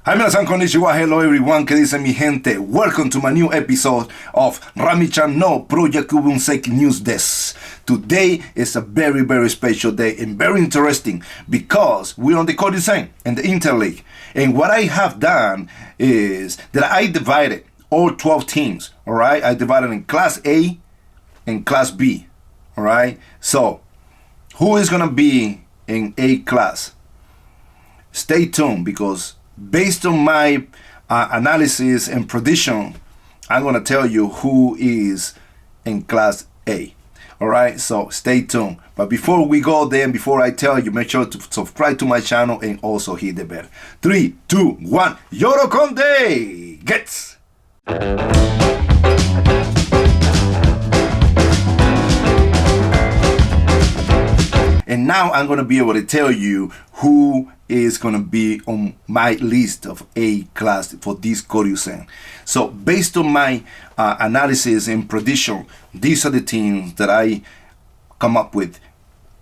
Hi, minasan konnichiwa. Hello everyone, que dice mi gente. Welcome to my new episode of Rami Chan no Pro Yaku Bunseki News Desu. Today is a very, very special day and very interesting because we're on the交流戦and the Interleague. And what I have done is that I divided all 12 teams, all right? I divided in Class A and Class B, all right? So, who is going to be in A class? Stay tuned because based on my analysis and prediction, I'm going to tell you who is in Class A. All right, so stay tuned. But before we go there, and before I tell you, make sure to subscribe to my channel and also hit the bell. 3, 2, 1, Yorokonde! Gets! And now I'm going to be able to tell you who is going to be on my list of A class for this Koryusen. So based on my analysis and prediction, these are the teams that I come up with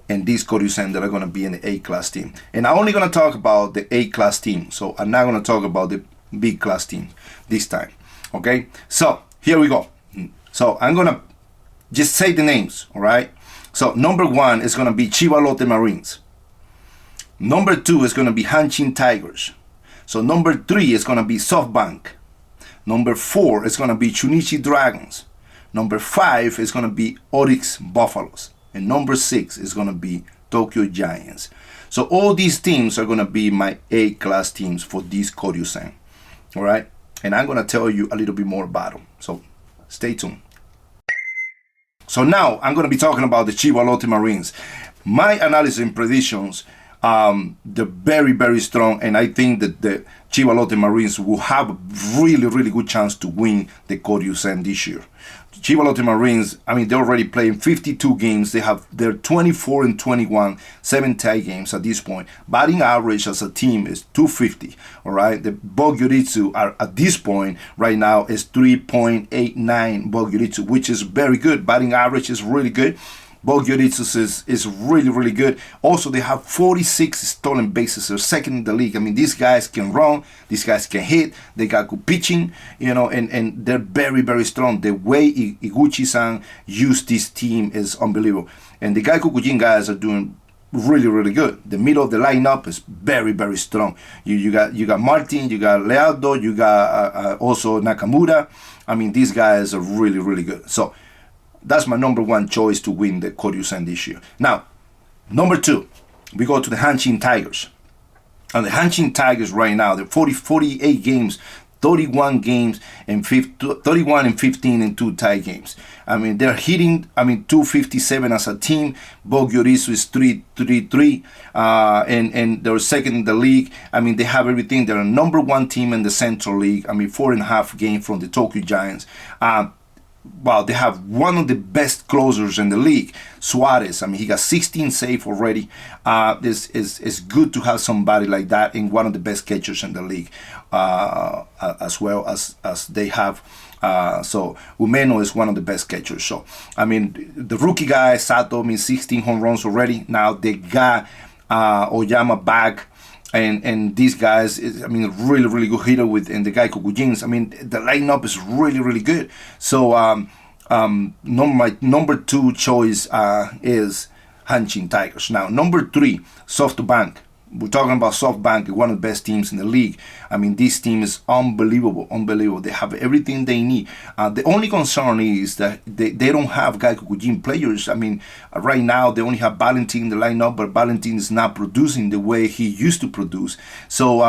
in this Koryusen that are going to be in the A class team. And I'm only going to talk about the A class team. So I'm not going to talk about the B class team this time. Okay, so here we go. So I'm going to just say the names, all right? So number 1 is going to be Chiba Lotte Marines. Number 2 is going to be Hanshin Tigers. So number 3 is going to be SoftBank. Number 4 is going to be Chunichi Dragons. Number 5 is going to be Orix Buffaloes. And number 6 is going to be Tokyo Giants. So all these teams are going to be my A class teams for this Koryusen. All right? And I'm going to tell you a little bit more about them. So stay tuned. So now I'm going to be talking about the Chiba Lotte Marines. My analysis and predictions, they're very, very strong. And I think that the Chiba Lotte Marines will have a really, really good chance to win the Koryusen this year. Chiba Lotte Marines, I mean, they're already playing 52 games. They're 24 and 21, 7 tie games at this point. Batting average as a team is 250. All right, the Bogyuritsu are at this point right now is 3.89 Bogyuritsu, which is very good. Batting average is really good. Bogyuritsu is really, really good. Also, they have 46 stolen bases. They're second in the league. I mean, these guys can run. These guys can hit. They got good pitching, you know, and they're very, very strong. The way Iguchi-san used this team is unbelievable. And the Gaikokujin guys are doing really, really good. The middle of the lineup is very, very strong. You got Martin, you got Lealdo, you got also Nakamura. I mean, these guys are really, really good. So that's my number 1 choice to win the Koryusen this year. Now, number 2, we go to the Hanshin Tigers. And the Hanshin Tigers right now, they're 48 games, 31 games, and 31 and 15 and 2 tie games. I mean, they're hitting, 257 as a team. Bogyuritsu is 333, and they're second in the league. I mean, they have everything. They're a number 1 team in the Central League. 4.5 games from the Tokyo Giants. Well, they have one of the best closers in the league, Suarez. I mean, he got 16 saves already. This is good to have somebody like that in one of the best catchers in the league, as well as they have. So Umeno is one of the best catchers. So I mean, the rookie guy Sato, 16 home runs already. Now they got Oyama back. And these guys, really, really good hitter and the Gaikokujins. I mean, the lineup is really, really good. So, my number 2 choice is Hanshin Tigers. Now, number 3, SoftBank. We're talking about SoftBank, one of the best teams in the league. I mean, this team is unbelievable. They have everything they need. The only concern is that they don't have Gaikokujin players. I mean, right now they only have Valentin in the lineup, but Valentin is not producing the way he used to produce. So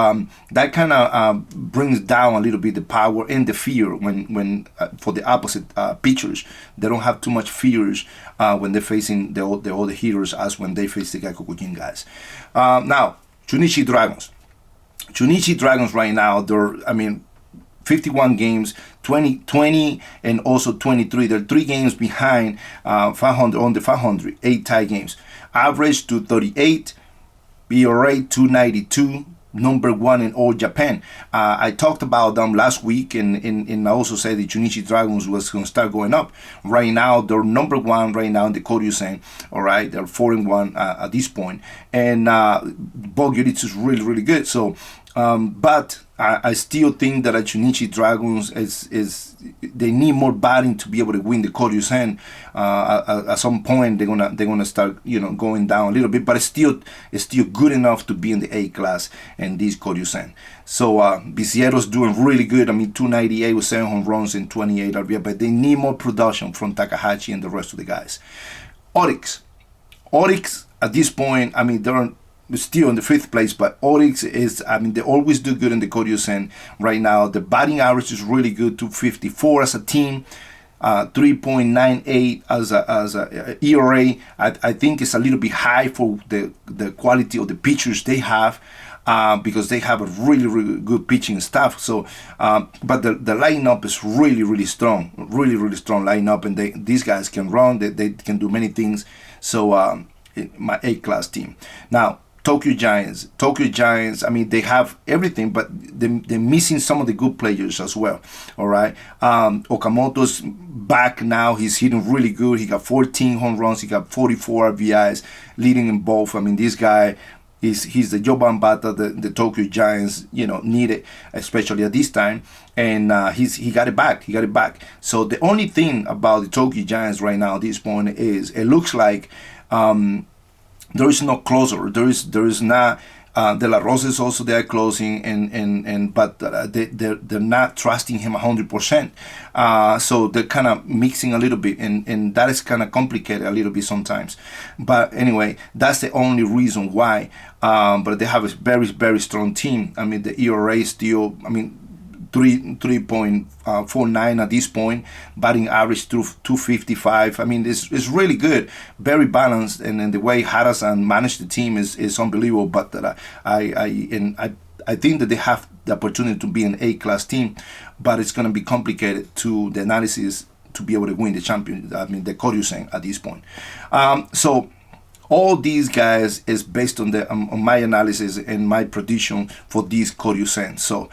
that kind of brings down a little bit the power and the fear when for the opposite pitchers. They don't have too much fears when they're facing the other hitters as when they face the Gaikokujin guys. Now, Chunichi Dragons. Chunichi Dragons right now, they're, 51 games, 20 and also 23. They're 3 games behind 500 on the 500, 8 tie games. Average 238, ERA 292, number 1 in all Japan. I talked about them last week, and I also said the Chunichi Dragons was going to start going up. Right now, they're number 1 right now in the Koryusen. All right, they're 4-1 at this point, and Bogyuritsu is really, really good. So, but I still think that Chunichi Dragons they need more batting to be able to win the Koryusen. At some point they're gonna start going down a little bit, but it's still good enough to be in the A class and this Koryusen. So Bisiero's doing really good. I mean, 298 with 7 home runs and 28 RBI, but they need more production from Takahashi and the rest of the guys. Oryx at this point, I mean, they're still in the 5th place, but Oryx is, I mean, they always do good in the Koryusen right now. The batting average is really good, 254 as a team, 3.98 as a ERA. I think it's a little bit high for the quality of the pitchers they have, because they have a really good pitching staff. So, but the lineup is really strong, really strong lineup, and these guys can run, they can do many things. So, my A-class team. Now, Tokyo Giants, I mean, they have everything, but they're missing some of the good players as well, all right? Okamoto's back now. He's hitting really good. He got 14 home runs. He got 44 RBIs, leading in both. I mean, this guy, he's the Joban Bata the Tokyo Giants, needed, especially at this time. And he got it back. So the only thing about the Tokyo Giants right now at this point is it looks like there is no closer. There is not. De La Rosa is also there closing, but they're not trusting him 100%. So they're kind of mixing a little bit, and that is kind of complicated a little bit sometimes. But anyway, that's the only reason why. But they have a very strong team. I mean, the ERA is still, 3.49 at this point, batting average through 255. I mean, it's really good, very balanced, and the way Harasan managed the team is unbelievable. But I think that they have the opportunity to be an A-class team, but it's going to be complicated to the analysis to be able to win the the Koryusen at this point. So all these guys is based on on my analysis and my prediction for this Koryusen. So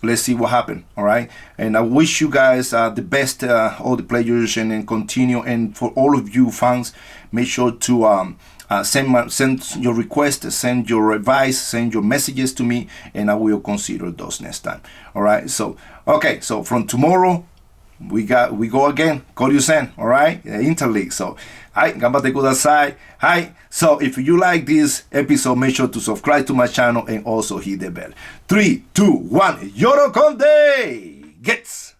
let's see what happened, all right? And I wish you guys the best, all the players, and continue. And for all of you fans, make sure to send your requests, send your advice, send your messages to me, and I will consider those next time, all right? So, okay, so from tomorrow, we go again, Koryusen, all right? Interleague. So, hi, ganbatte kudasai. Hi. So, if you like this episode, make sure to subscribe to my channel and also hit the bell. 3, 2, 1, Yorokonde! Gets!